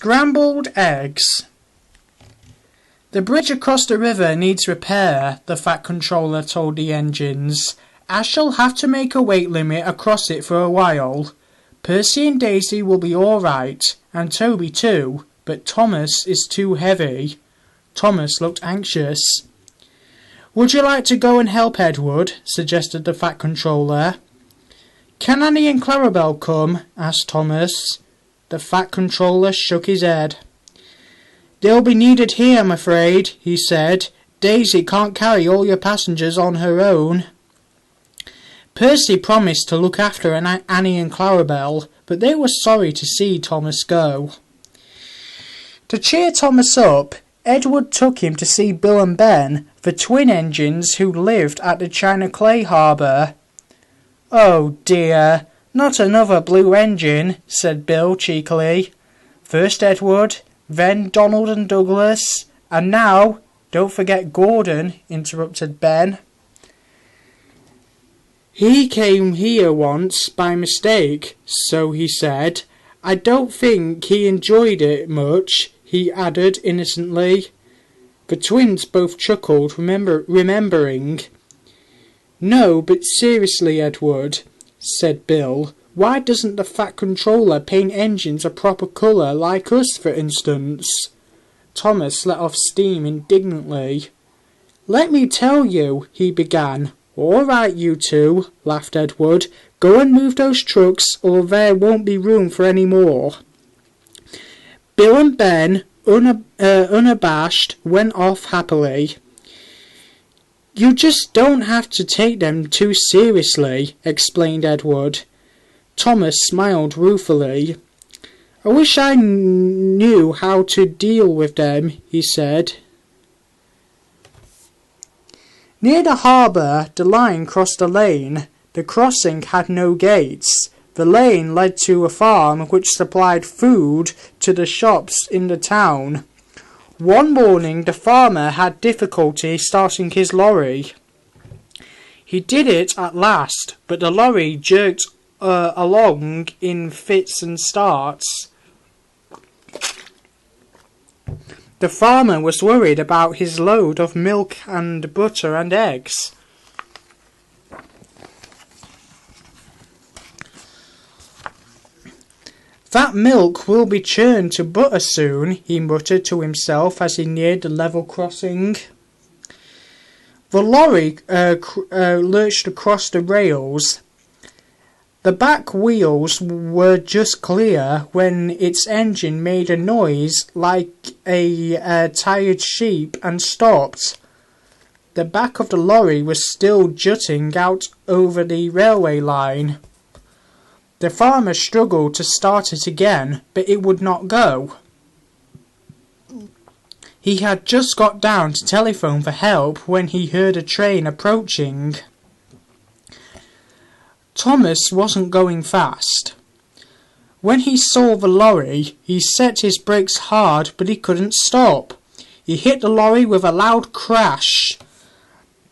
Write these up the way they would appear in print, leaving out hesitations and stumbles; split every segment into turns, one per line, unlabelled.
Scrambled eggs. The bridge across the river needs repair, the Fat Controller told the engines. I shall have to make a weight limit across it for a while. Percy and Daisy will be all right, and Toby too, but Thomas is too heavy. Thomas looked anxious. Would you like to go and help Edward? Suggested the Fat Controller. Can Annie and Clarabel come? Asked Thomas. The Fat Controller shook his head. They'll be needed here, I'm afraid, he said. Daisy can't carry all your passengers on her own. Percy promised to look after Annie and Clarabel, but they were sorry to see Thomas go. To cheer Thomas up, Edward took him to see Bill and Ben, the twin engines who lived at the China Clay Harbour. Oh dear, not another blue engine, said Bill cheekily. First Edward, then Donald and Douglas, and now, don't forget Gordon, interrupted Ben. He came here once by mistake, so he said. I don't think he enjoyed it much, he added innocently. The twins both chuckled, remembering. No, but seriously, Edward, said Bill, why doesn't the Fat Controller paint engines a proper colour like us, for instance? Thomas let off steam indignantly. Let me tell you, he began. All right, you two, laughed Edward. Go and move those trucks, or there won't be room for any more. Bill and Ben, unabashed, went off happily. You just don't have to take them too seriously, explained Edward. Thomas smiled ruefully. I wish I knew how to deal with them, he said. Near the harbour, the line crossed a lane. The crossing had no gates. The lane led to a farm which supplied food to the shops in the town. One morning the farmer had difficulty starting his lorry. He did it at last, but the lorry jerked along in fits and starts. The farmer was worried about his load of milk and butter and eggs. That milk will be churned to butter soon, he muttered to himself as he neared the level crossing. The lorry lurched across the rails. The back wheels were just clear when its engine made a noise like a tired sheep and stopped. The back of the lorry was still jutting out over the railway line. The farmer struggled to start it again, but it would not go. He had just got down to telephone for help when he heard a train approaching. Thomas wasn't going fast. When he saw the lorry, he set his brakes hard, but he couldn't stop. He hit the lorry with a loud crash.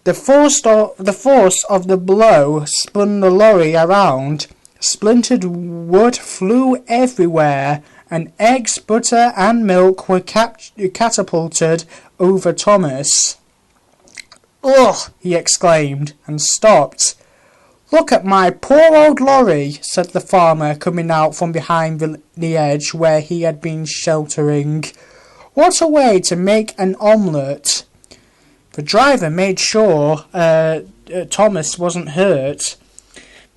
The force of the blow spun the lorry around. Splintered wood flew everywhere, and eggs, butter, and milk were catapulted over Thomas. Ugh! He exclaimed, and stopped. Look at my poor old lorry, said the farmer, coming out from behind the edge where he had been sheltering. What a way to make an omelette! The driver made sure Thomas wasn't hurt,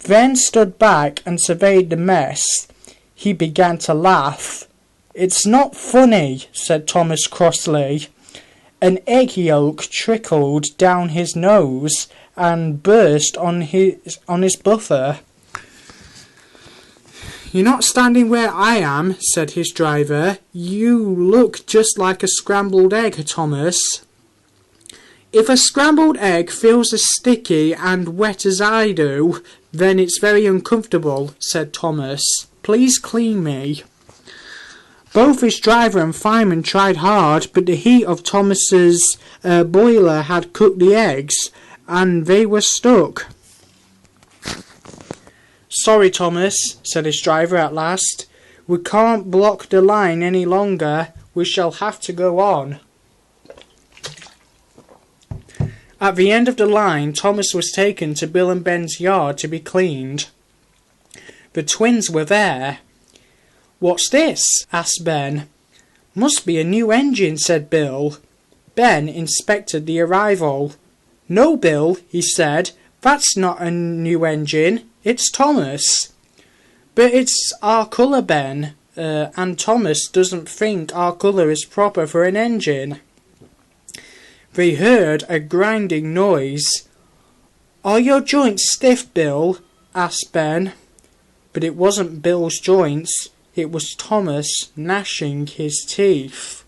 then stood back and surveyed the mess. He began to laugh. It's not funny, said Thomas crossly. An egg yolk trickled down his nose and burst on his buffer. You're not standing where I am, said his driver. You look just like a scrambled egg, Thomas. If a scrambled egg feels as sticky and wet as I do, then it's very uncomfortable, said Thomas. Please clean me. Both his driver and fireman tried hard, but the heat of Thomas's boiler had cooked the eggs, and they were stuck. Sorry, Thomas, said his driver at last. We can't block the line any longer. We shall have to go on. At the end of the line, Thomas was taken to Bill and Ben's yard to be cleaned. The twins were there. "What's this?" asked Ben. "Must be a new engine," said Bill. Ben inspected the arrival. "No, Bill," he said, "that's not a new engine. It's Thomas." "But it's our colour, Ben, and Thomas doesn't think our colour is proper for an engine." They heard a grinding noise. "Are your joints stiff, Bill?" asked Ben. But it wasn't Bill's joints, it was Thomas gnashing his teeth.